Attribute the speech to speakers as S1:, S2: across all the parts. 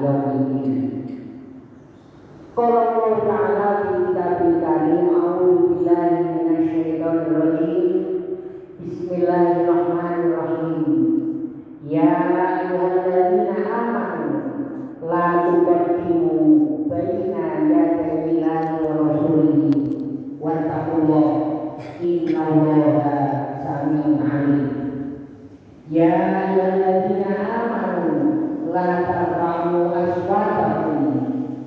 S1: yaumiddin. Qala Allah Ta'ala fi kitabil karim, a'udzu billahi minasyaitonir rajim. Bismillahirrahmanirrahim. Ya ayyuhalladzina amanu la tuqaddimu baina yaday Allahi wa rasulihi wattaqullaha innallaha sami'un 'alim. Ya ayyuhalladzina amanu la tarfa'u aswatakum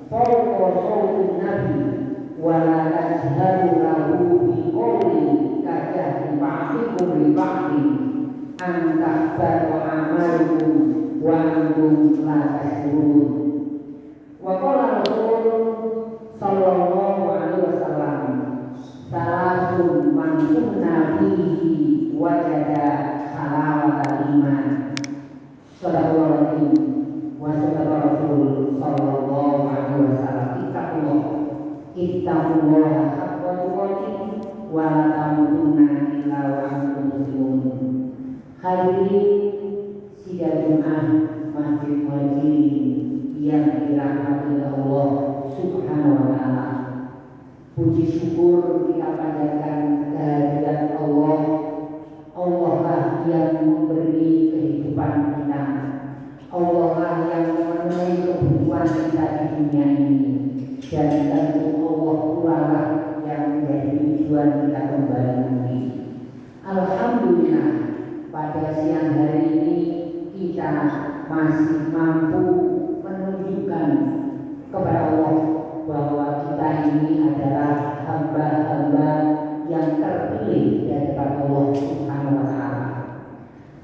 S1: fawqa sawtin nabi wa la tajharu lahu bil qawli kajahri ba'dikum li ba'din an tahbata a'malukum wa antum la tash'urun. Wa qala Rasul sallallahu alaihi wasallam, salasun man kunna fihi wajada halawatal iman. Sallallahu alaihi wa Rasul sallallahu alaihi wasallam, ittaqullaha haqqa tuqatih wa la tamutunna illa wa antum muslimun. Hadirin sidang Jumat Masjid Muhajirin yang dirahmati Allah Subhanahu wa Ta'ala, puji syukur kita panjatkan kehadirat Allah. Allah lah yang memberi kehidupan kita. Allah lah yang memenuhi kebutuhan kita di dunia ini. Dan tentu Allah pula lah yang menjadi tujuan kita kembali nanti. Alhamdulillah, pada siang hari ini kita masih mampu menunjukkan kepada Allah bahwa kita ini adalah hamba-hamba yang terpilih di hadapan Allah Subhanahu wa Ta'ala.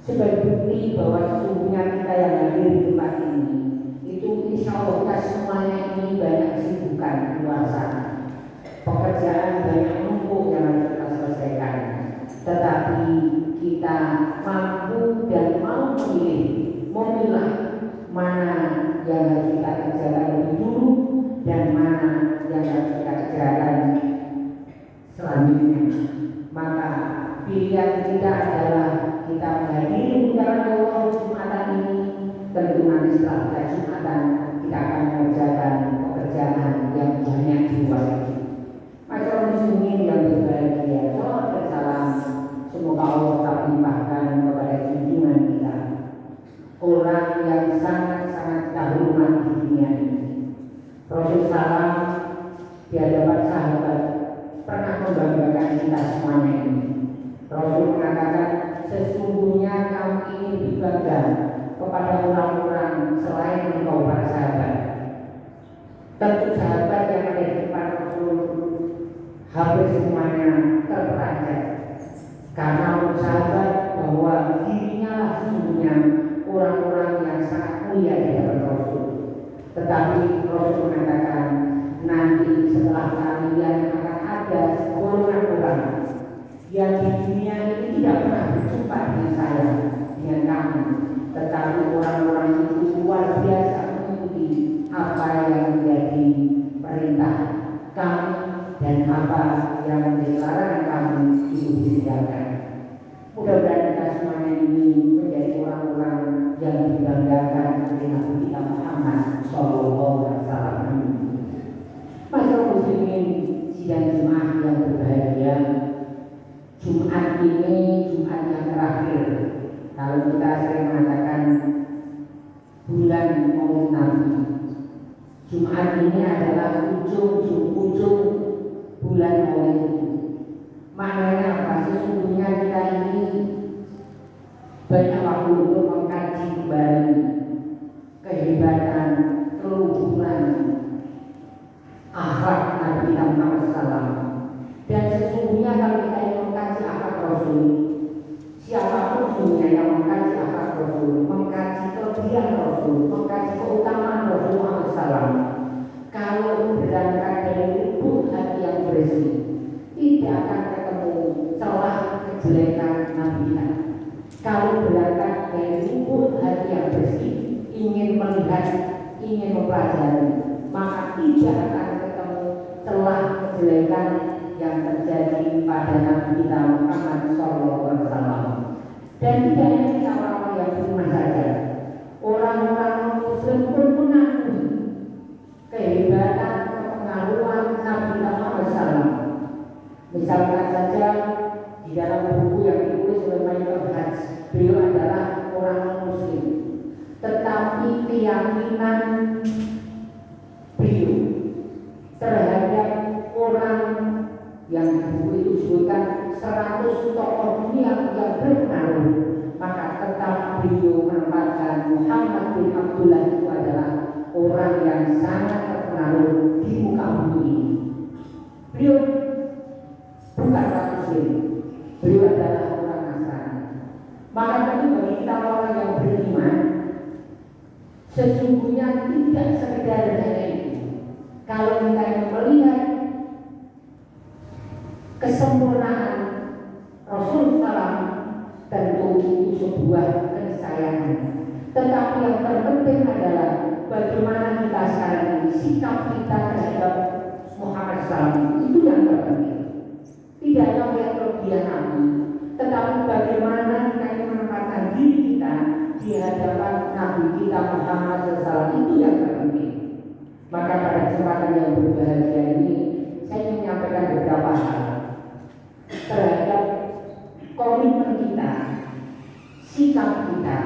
S1: Sebagai bukti bahwa sesungguhnya kita yang hadir di tempat ini itu insya Allah kita semuanya ini banyak kesibukan di luar sana. Pekerjaan banyak menumpuk yang harus kita selesaikan. Tetapi kita mampu dan mau memilah mana yang harus kita kerjakan lebih dulu dan mana yang harus kita kerjakan selanjutnya. Maka pilihan kita adalah kita menghadiri undangan Allah Jumatan ini. Tentu nanti setelah kita Jumatan kita akan mengerjakan pekerjaan yang banyak di luar itu. Masyarakat muslimin yang berbahagia, salam dan salam semoga Allah tak limpahkan kepada junjungan kita, orang yang sangat-sangat kita hormat di dunia ini. Rasul salam di hadapan sahabat pernah membanggakan kita semuanya ini. Rasul mengatakan, sesungguhnya kamu ini lebih bangga kepada orang-orang selain engkau para sahabat. Tentu sahabat yang ada di depan Rasul hampir semuanya terperanjat karena sahabat bahwa dirinya lah sesungguhnya orang-orang yang sangat mulia di hadapan Rasul. Tetapi Rasul mengatakan, nanti setelah kalian akan ada seorang orang yang di dunia ini tidak pernah berjumpa dengan saya, dengan kamu, tetapi orang-orang itu luar biasa mengikuti apa yang menjadi perintah kami dan apa yang dilarang kami itu ditinggalkan. Mudah-mudahan kita semuanya ini menjadi orang-orang yang dibanggakan oleh Nabi kita Muhammad Sallallahu Alaihi Wasallam. Masyarakat muslimin sidang Jumat yang berbahagia, Jumat ini Jumat yang terakhir. Kalau kita sering mengatakan bulan Maulid Nabi, Jumat ini adalah ujung bulan Maulid. Maknanya apa? Sesungguhnya kita ini banyak waktu untuk mengkaji kembali kehebatan, keluhuran akhlak Nabi Muhammad SAW. Dan sesungguhnya kalau kita ingin mengkaji akhlak Rasul, siapapun sesungguhnya yang mengkaji akhlak Rasul, mengkaji kelebihan Rasul, mengkaji keutamaan Rasul Muhammad SAW, kalau berangkat dari lubuk hati yang bersih, tidak akan ketemu celah kejelekan Nabi kita. Kalau berangkat dari lubuk hati yang bersih, ingin melihat, ingin mempelajari, maka tidak akan ketemu celah kejelekan yang terjadi pada Nabi kita Muhammad SAW. Dan tidak hanya kita orang-orang yang beriman saja, orang-orang Muslim pun mengaku Misalkan saja di dalam buku yang ditulis oleh Michael Hutch, beliau adalah orang Muslim, tetapi keyakinan beliau terhadap orang yang di buku itu disebutkan 100 tokoh dunia yang berpengaruh, maka tetap beliau menempatkan Muhammad bin Abdullah itu adalah orang yang sangat terpengaruh di muka bumi ini. Beliau bukan orang Muslim, beliau adalah orang Nasrani. Maka tentu bagi kita orang yang beriman, sesungguhnya tidak sekedar hanya itu. Kalau kita melihat kesempurnaan Rasulullah tentu itu sebuah keniscayaan. Tetapi yang terpenting adalah bagaimana kita sekarang ini, sikap kita terhadap Muhammad SAW itu yang terpenting. Tidak hanya melihat kelebihan Nabi, tetapi bagaimana kita menempatkan diri kita di hadapan Nabi kita Muhammad SAW itu yang terpenting. Maka pada kesempatan yang berbahagia ini saya ingin menyampaikan beberapa hal terhadap komitmen kita, sikap kita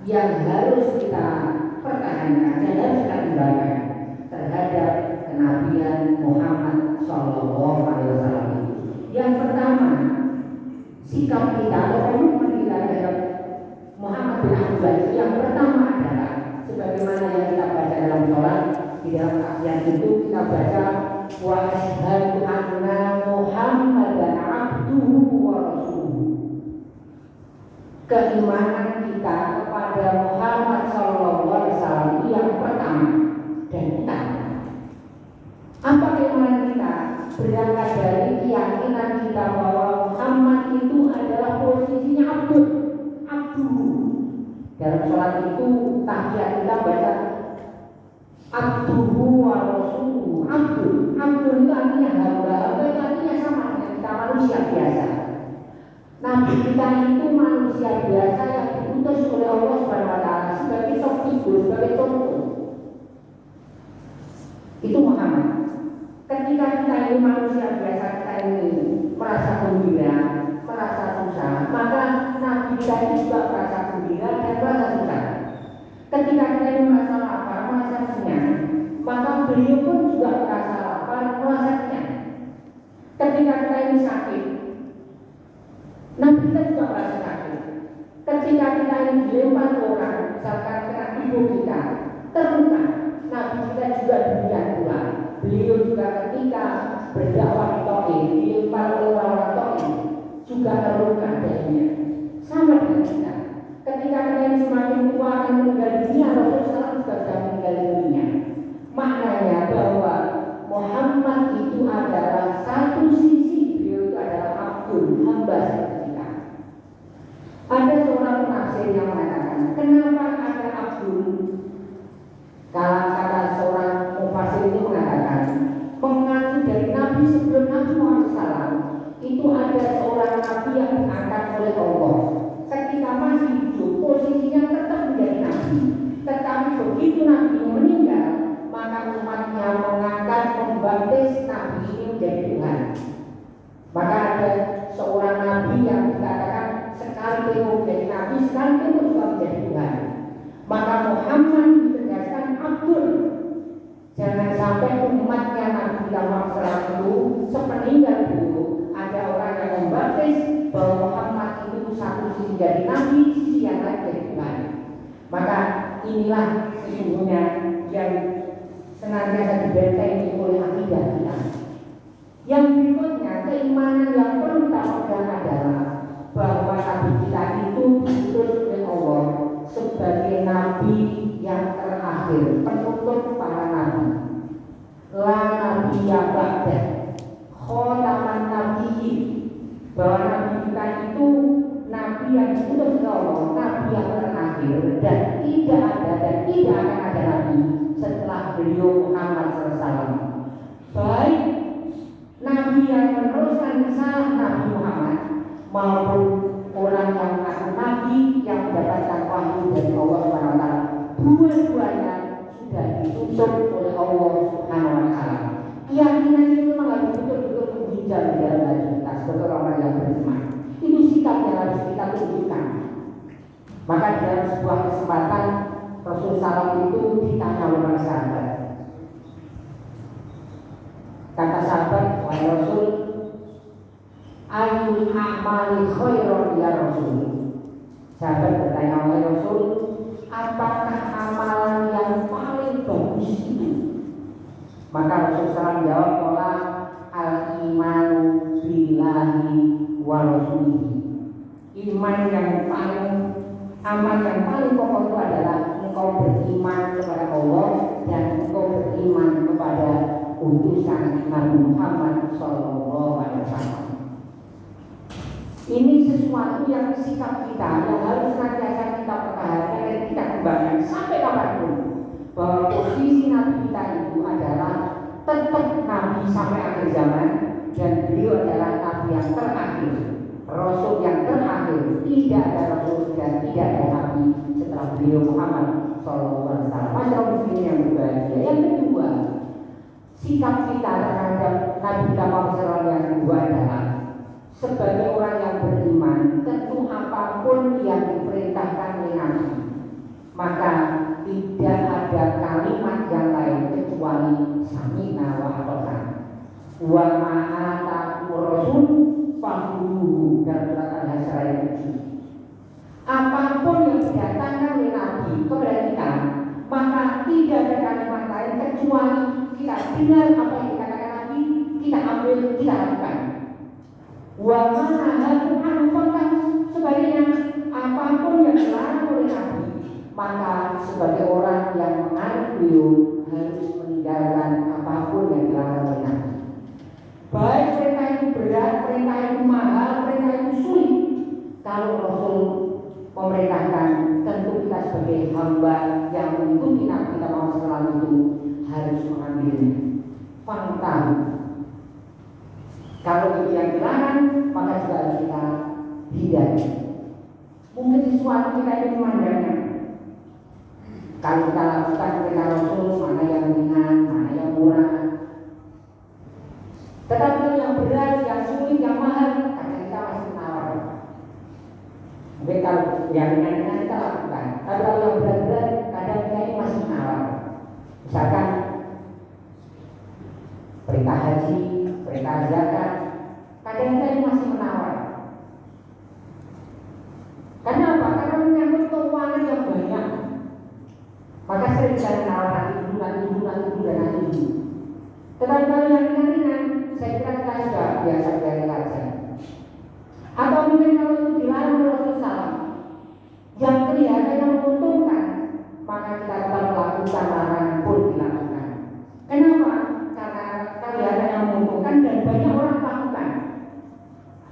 S1: yang harus kita pertahankan, yang harus kita kembangkan terhadap kenabian Muhammad SAW. Yang pertama, sikap kita atau komitmen kita terhadap Muhammad bin Abdullah yang pertama adalah sebagaimana yang kita baca dalam sholat, di dalam kajian itu kita baca wa asyhadu anna Muhammadan abduhu wa rasuluhu. Keimanan kita kepada Muhammad SAW yang pertama dan utama. Apa keimanan kita? Berangkat dari keyakinan kita bahwa Muhammad itu adalah posisinya abdu. Dalam sholat itu tahiyat kita baca abduhu wa rasuluhu. Abdu itu artinya hamba itu artinya sama dengan kita manusia biasa. Nabi kita itu manusia biasa yang diutus oleh Allah SWT sebagai figur, sebagai contoh. Itu Muhammad. Ketika kita ini manusia biasa, kita ini merasa gembira, merasa susah, maka Nabi kita ini juga merasa gembira dan merasa susah. Ketika kita ini merasa lapar, merasa kenyang, maka beliau pun juga merasa lapar, merasa kenyang. Ketika kita ini sakit, Nabi kita juga merasa sakit. Ketika kita ini dilempar orang, misalkan kena ibu kita, terluka, Nabi kita juga demikian pula. Beliau juga ketika berdakwah di Taif, dilempar oleh orang Taif, juga terluka darinya. Sama dengan kita. Ketika kita ini semakin tua akan meninggal dunia, Rasulullah juga sudah meninggal dunia. Maknanya bahwa Muhammad itu adalah satu sisi, beliau itu adalah abdul, hamba seperti kita. Ada seorang penafsir yang mengatakan, kenapa ada abdul? Kalau kata seorang mufasir itu mengatakan, mengacu dari Nabi sebelum Nabi Muhammad SAW, itu ada seorang Nabi yang diangkat oleh Allah. Ketika masih hidup, posisinya tetap menjadi Nabi. Tetapi begitu Nabi meninggal, maka umatnya mengangkat, membaptis Nabi ini menjadi Tuhan. Maka ada seorang Nabi yang dikatakan sekali temu menjadi Nabi, sekali temu juga menjadi Tuhan. Maka Muhammad ditegaskan abdul. Jangan sampai umatnya Nabi Muhammad itu sepeninggal dulu ada orang yang membaptis bahwa Muhammad itu satu sisi jadi Nabi, sisi yang lain jadi Tuhan. Maka inilah sesungguhnya yang senantiasa dibentengi oleh akidah kita. Yang berikutnya, keimanan yang perlu kita pegang adalah bahwa Nabi kita itu diutus oleh Allah sebagai Nabi yang terakhir, penutup para nabi. La nabi ya ba'da, khotaman nabiyyin. Bahwa Nabi kita itu Nabi yang diutus oleh Allah, Nabi yang terakhir, dan tidak akan ada Nabi setelah beliau Muhammad SAW. Baik Nabi yang meneruskan risalah Nabi Muhammad maupun orang yang mengaku Nabi yang mendapatkan wahyu dari Allah SWT, dua-duanya sudah ditutup oleh Allah SWT. Keyakinan itu memang harus betul-betul menghijau di dalam hati kita. sebagai orang yang beriman. Itu sikap yang harus kita tunjukkan. Maka dalam sebuah kesempatan Rasul Salam itu ditanya oleh sahabat. Kata sahabat, wahai Rasul, ayyul a'mali khairun ya Rasul. Sahabat bertanya, wahai Rasul, apakah amalan yang paling bagus itu? Maka Rasul Salam jawab, qala al-imanu billahi wa rasulihi. Iman yang paling, amal yang paling pokok itu adalah engkau beriman kepada Allah dan engkau beriman kepada utusan Nabi Muhammad SAW. Ini sesuatu yang sikap kita yang harus senantiasa kita pertahankan dan kita kembangkan sampai kapanpun, bahwa posisi Nabi kita itu adalah tetap Nabi sampai akhir zaman, dan beliau adalah Nabi yang terakhir, Rasul yang terakhir. Tidak ada Rasul dan tidak ada Nabi setelah beliau Muhammad SAW. Masyarakat muslim yang berbahagia. Yang kedua, sikap kita terhadap Nabi kita Muhammad yang kedua adalah sebagai orang yang beriman, tentu apapun yang diperintahkan oleh Nabi, maka tidak ada kalimat yang lain kecuali sami'na wa ata'na. Wa ma'ataku rasul fakhudhuhu, dan surat Al-Hasyr ayat 7. Apapun yang didatangkan oleh Nabi kepada kita, maka tidak ada kalimat lain kecuali kita dengar apa yang dikatakan Nabi, kita ambil, kita lakukan. Wa ma'ataku anfaqan, sebaliknya apapun yang dilarang oleh Nabi, maka sebagai orang yang menganut beliau harus meninggalkan apapun yang dilarang oleh Nabi. Baik perintah itu berat, perintah itu mahal, perintah itu sulit, kalau Rasul memerintahkan, tentu kita sebagai hamba yang mengikuti Nabi kita Muhammad itu harus mengambilnya. Faham? Kalau itu yang dilarang, maka juga harus kita hindari. Mungkin sesuatu kita itu memandangnya, kalau kita lakukan perintah Rasul, mana yang ringan, mana yang murah. Tetapi yang berat, yang sulit, yang mahal, kadang kita masih menawar. Mungkin kalau yang ringan-ringan kita lakukan, tapi kalau yang berat-berat, kadang kita ini masih menawar. Misalkan perintah haji, perintah zakat, kadang kita ini masih menawar. Karena apa? Karena menyangkut keuangan yang banyak. Maka sering kita menawar nanti dulu, dan nanti dulu. Tetapi kalau yang ringan-ringan, saya kira kita sudah biasa dari saja. Atau mungkin kalau itu dilarang oleh Rasulullah yang kelihatan yang menguntungkan, maka kita tetap melakukan, larangan pun dilakukan. Kenapa? Karena kelihatan yang menguntungkan dan banyak orang melakukan.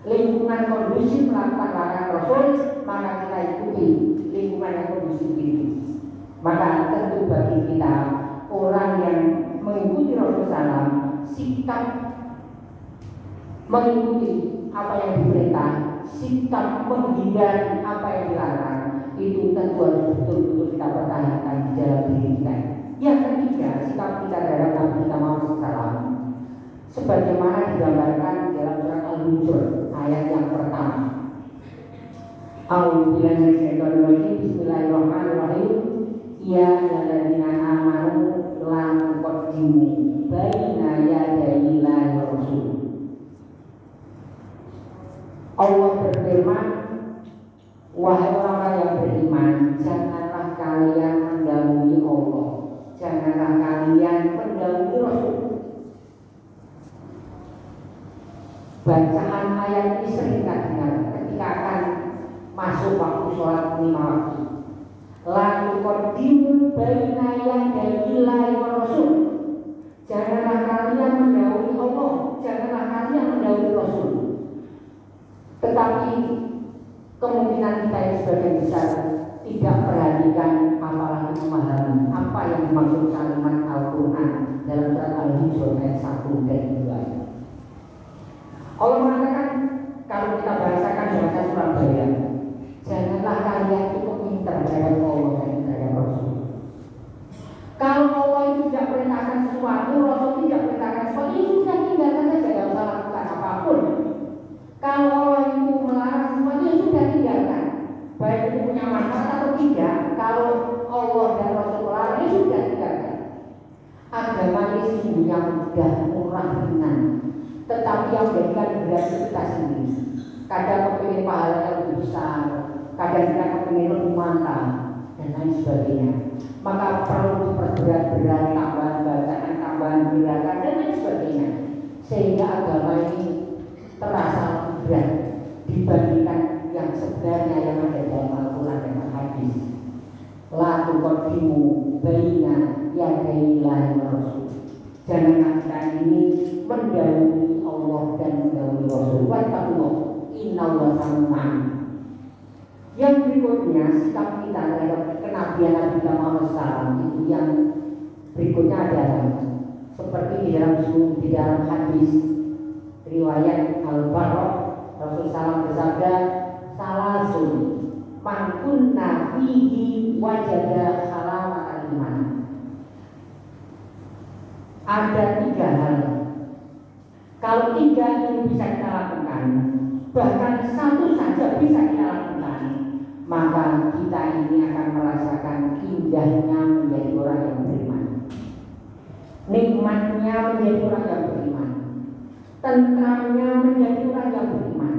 S1: Lingkungan kondusif melakukan larangan Rasul, maka kita ikuti lingkungan yang kondusif itu. Maka tentu bagi kita orang yang mengikuti Rasulullah, sikap mengikuti apa yang diperintah, sikap menghindari apa yang dilarang, itu tentu harus betul-betul kita pertahankan di dalam diri kita. Yang ketiga, sikap kita terhadap Nabi kita Muhammad SAW, sebagaimana digambarkan dalam surat Al-Hujr ayat yang pertama. A'udzubillahi minasyaitonir rajim. Bismillahirrahmanirrahim. Ya alladzina amanu la tuqaddimu baina yadayi llahi wa rasul. Allah berfirman, wahai orang-orang yang beriman, janganlah kalian mendahului Allah, janganlah kalian mendahului Rasul. Bacaan ayat ini sering kita dengar ketika akan masuk waktu sholat 5 waktu. La tuqaddimu baina yadayi llahi wa rasul. Janganlah kalian mendahului Allah, janganlah kalian mendahului Rasul. Tetapi kemungkinan kita yang sebagian besar tidak perhatikan, apalagi memahami apa yang dimaksud kalimat Al-Quran dalam surat Al-Hujr ayat 1 dan 2. Allah mengatakan, kalau kita bahasakan bahasa Surabaya, janganlah kalian cukup pintar terhadap Allah dan terhadap Rasul. Kalau Allah itu tidak perintahkan sesuatu, Rasul tidak perintahkan sesuatu, itu sudah tinggalkan saja, tidak usah lakukan apapun. Kalau Allah itu melarang sesuatu ya sudah tinggalkan, baik itu punya manfaat atau tidak. Kalau Allah dan Rasul melarang ya sudah tinggalkan. Agama ini sesungguhnya mudah, murah, ringan, tetapi yang menjadikan berat kita sendiri. Kadang kepingin pahala yang lebih besar, kadang kita kepingin lebih mantap dan lain sebagainya. Maka perlu diperberat-berat, tambahan bacaan, tambahan gerakan dan lain sebagainya, sehingga agama ini terasa berat dibandingkan yang sebenarnya yang ada dalam Al-Quran dan Al-Hadis. La tuqaddimu baina yadayillahi wa rasul. Janganlah kita ini mendahului Allah dan mendahului Rasul. Wattaqullah innallaha sami'un. Yang berikutnya sikap kita terhadap kenabian Nabi Muhammad SAW itu yang berikutnya adalah seperti di dalam hadis riwayat Al-Barra, Rasul SAW bersabda, salasun man kunna fihi wajada halawatal iman. Ada 3 hal. Kalau 3 ini bisa kita lakukan, bahkan 1 saja bisa kita lakukan, maka kita ini akan merasakan indahnya menjadi orang yang beriman, nikmatnya menjadi orang yang beriman, tentramnya menjadi orang yang beriman,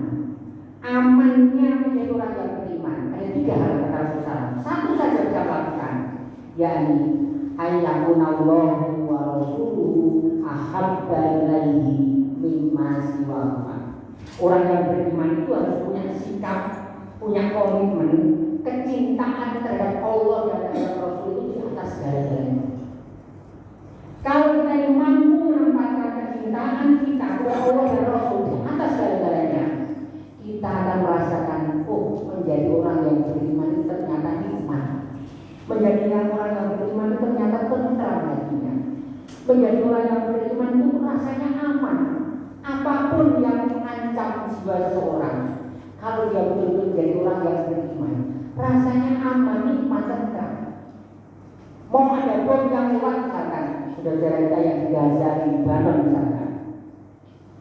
S1: amannya menjadi orang yang beriman. Ada 3 hal kata Rasulullah. 1 saja bisa lakukan, yakni ayyakunallahu wa rasuluhu ahabba ilaihi mimma siwahuma. Orang yang beriman itu harus punya sikap, punya komitmen, kecintaan terhadap Allah dan terhadap Rasul itu di atas segala-galanya. Kalau kita ini mampu menempatkan kecintaan kita kepada Allah dan Rasul di atas segala-galanya, kita akan merasakan, menjadi orang yang beriman itu ternyata nikmat. Menjadi orang yang beriman itu ternyata tentram hatinya. Menjadi orang yang beriman itu rasanya aman. Apapun yang mengancam jiwa seseorang, kalau dia betul-betul menjadi orang yang beriman, rasanya aman, nikmat, tentram. Mau ada bom yang lewat misalkan, saudara kita yang di Gaza, di Lebanon misalkan,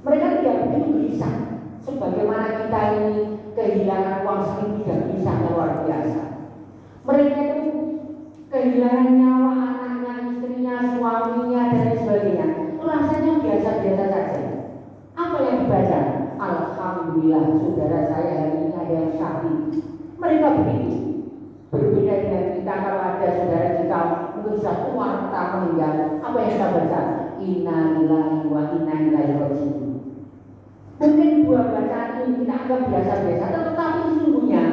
S1: mereka tidak begitu gelisah. Sebagaimana kita ini kehilangan uang sering tidak gelisah luar biasa. Mereka itu kehilangan nyawa anaknya, istrinya, suaminya dan sebagainya, rasanya biasa-biasa saja. Apa yang dibaca? Alhamdulillah saudara saya hari ini ada yang syahid. Mereka begitu. Berbeda dengan kita, kalau ada saudara kita mungkin sudah tua tak meninggal, apa yang kita baca? Inna lillahi wa inna ilaihi raji'un. Mungkin 2 bacaan ini kita anggap biasa-biasa, tetapi sesungguhnya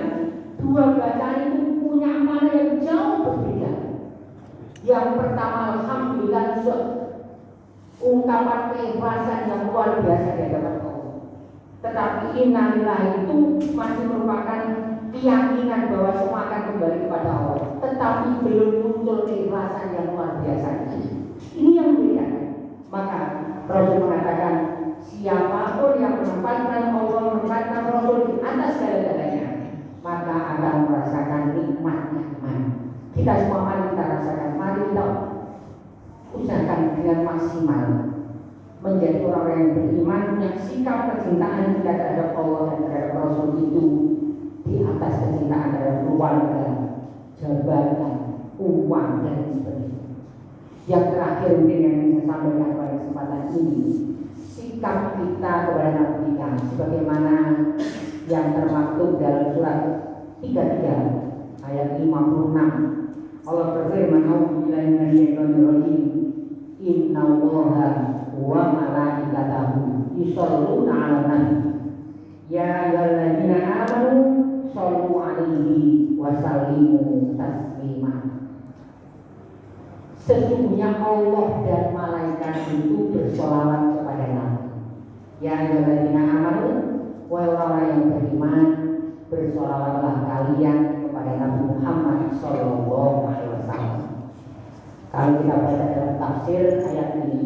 S1: 2 bacaan itu punya makna yang jauh berbeda. Yang pertama, alhamdulillah, ungkapan keikhlasan yang luar biasa di hadapan Allah. Tetapi innalillahi itu masih merupakan keyakinan bahwa semua akan kembali kepada Allah, tetapi belum muncul keikhlasan yang luar biasa. Ini yang beda. Maka Rasul mengatakan, siapapun yang menempatkan Allah, menempatkan Rasul di atas segala-galanya, maka akan merasakan nikmatnya iman. Kita semua mari kita rasakan, mari kita usahakan dengan maksimal menjadi orang yang beriman, yang sikap kecintaan kita terhadap Allah dan terhadap Rasul itu di atas kecintaan terhadap keluarga, jabatan, uang dan sebagainya. Yang terakhir mungkin yang saya sampaikan pada kesempatan ini, sikap kita kepada Nabi kita sebagaimana yang termaktub dalam surat 33 ayat 56. Allah berfirman, "A'udzubillahi minasyaitonir rajim. Innallaha wa malaikatahu yusholluna 'alan nabi. Ya ayyuhalladzina amanu shollu 'alaihi wa sallimu taslima." Sesungguhnya Allah dan malaikat itu bersolawat kepada Nabi. Ya ayyuhalladzina amanu, wahai orang yang beriman, bersolawatlah kalian kepada Nabi Muhammad sallallahu alaihi wasallam. Kalau kita baca dalam tafsir ayat ini,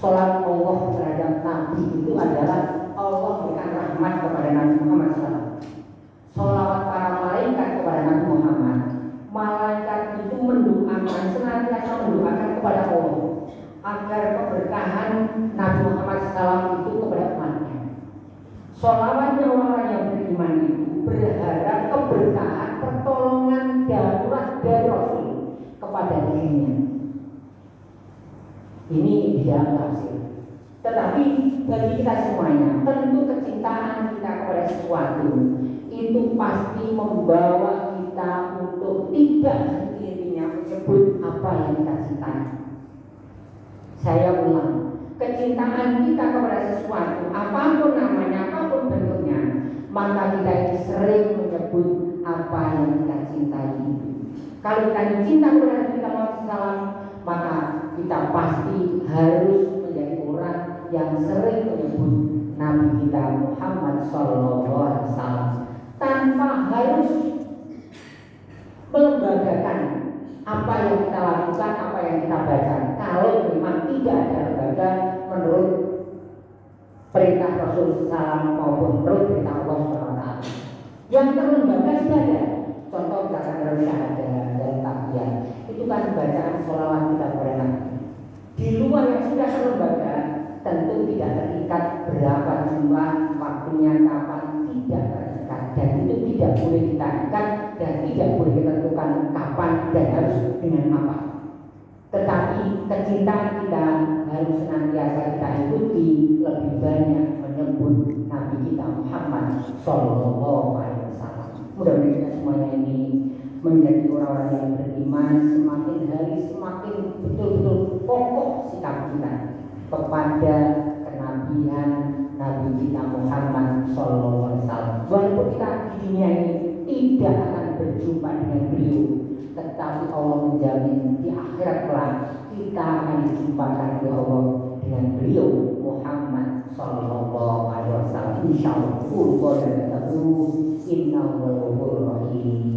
S1: salat Allah terhadap Nabi itu adalah Allah berikan rahmat kepada Nabi Muhammad SAW. Salawat para malaikat kepada Nabi Muhammad, malaikat itu mendoakan, senantiasa mendoakan kepada Allah agar keberkahan Nabi Muhammad SAW itu kepada umatnya. Sholawatnya orang yang beriman itu berharap keberkahan, pertolongan darurat dari Rasul kepada dirinya. Ini tidak tafsir. Tetapi bagi kita semuanya, tentu kecintaan kita kepada sesuatu itu pasti membawa kita untuk tidak henti-hentinya menyebut apa yang kita cintai. Saya ulang, kecintaan kita kepada sesuatu, apapun namanya, apapun bentuknya, maka kita ini sering menyebut apa yang kita cintai itu. Kalau kita cinta kepada Nabi Muhammad SAW, maka kita pasti harus menjadi orang yang sering menyebut Nabi kita Muhammad SAW tanpa harus melembagakan apa yang kita lakukan, apa yang kita baca. Kalau memang tidak ada lembaga menurut perintah Rasul SAW maupun menurut perintah Allah SWT. Yang terlembaga sudah ada. Contoh misalkan dari syahadat dan takbir, itu kan bacaan sholawat kita kepada Nabi. Di luar yang sudah terlembaga, tentu tidak terikat berapa jumlah waktunya, kapan, tidak terikat, dan itu tidak boleh kita ikat dan tidak boleh ditentukan kapan dan harus dengan apa. Tetapi kecintaan kita harus senantiasa kita ikuti, lebih banyak menyebut Nabi kita Muhammad Sallallahu Alaihi Wasallam. Mudah-mudahan kita semuanya ini menjadi orang-orang yang beriman, semakin hari semakin betul-betul pokok sikap kita kepada kenabian Nabi kita Muhammad Sallallahu Alaihi Wasallam. Walaupun kita di dunia ini tidak akan berjumpa dengan beliau, tetapi Allah menjamin di akhirat kelak kita akan dijumpakan oleh Allah dengan beliau Muhammad Sallallahu Alaihi Wasallam. Insyaallah. Qul qala ta'ala innahu ghafurur rahim.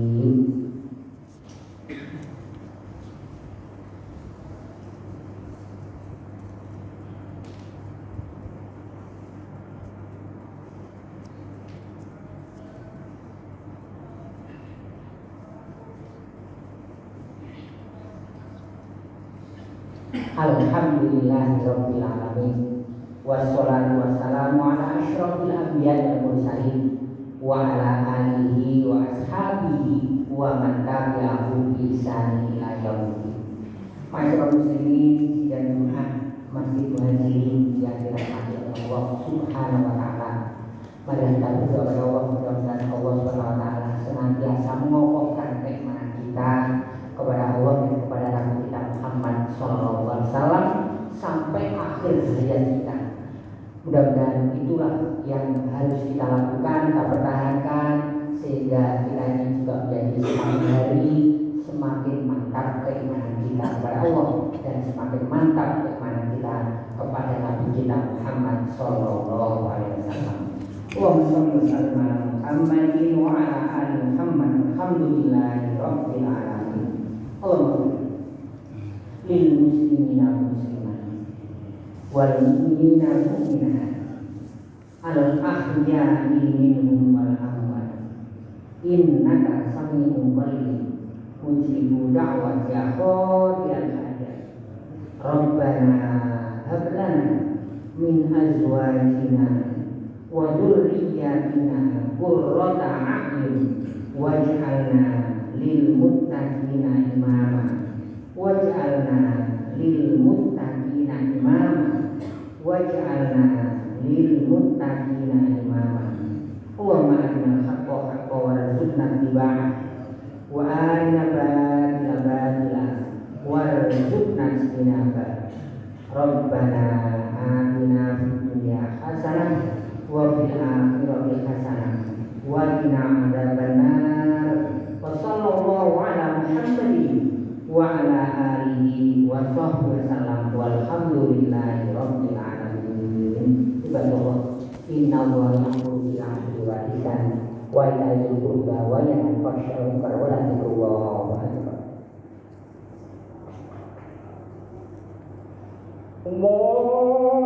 S1: Alhamdulillahirabbil alamin. Wassalatu wassalamu ala asyrofil anbiya'i wal mursalin wa ala alihi wa ashabihi wa man tabi'ahum bi ihsanin ila yaumil. Masyaallah muslimin dan Tuhan Masjid Muhajirin yang dirahmati Allah Subhanahu wa taala. Mari kita berdoa kepada Allah, mudah-mudahan Allah Subhanahu wa taala senantiasa mengokohkan keimanan kita kepada Allah dan kepada Nabi kita Muhammad Sallallahu Alaihi Wasallam sampai akhir hayat kita. Mudah-mudahan itulah yang harus kita lakukan, kita pertahankan sehingga kita ini juga menjadi semakin hari semakin mantap keimanan kita kepada Allah dan semakin mantap keimanan kita kepada Nabi kita Muhammad Sallallahu Alaihi Wasallam. Allahumma shalli wa sallim ala Muhammadin wa ala ali Muhammad. Alhamdulillahirabbil alamin. Allahumma lil muslimina wal muslimat wal mu'minina wal mu'minat al ahya'i minhum wal amwat innaka sami'un qarib mujibu da'wati qadiyal hajat rabbana hab lana min azwajina wa dhurriyyatina qurrata a'yun waj'alna lil muttaqina imama waj'alna lil muttaqina imama waj'alna lil muttaqina imama. Allahumma arina al-haqqa haqqan warzuqna ittiba'ah wa arina batila batila warzuqna ijtinabah. Rabbana atina fid dunya hasanah wa fil akhirati hasanah wa qina adzabannar. Wa sallallahu ala Muhammadin wa ala alihi wa sahbihi wasallam walhamdulillahi rabbil alamin. Ibadallah, inna Allaha ya'muru bil 'adli wal ihsani wa ita'i dzil qurba wa yanha 'anil fahsya'i wal munkari wa dzikrullahi akbar. Allah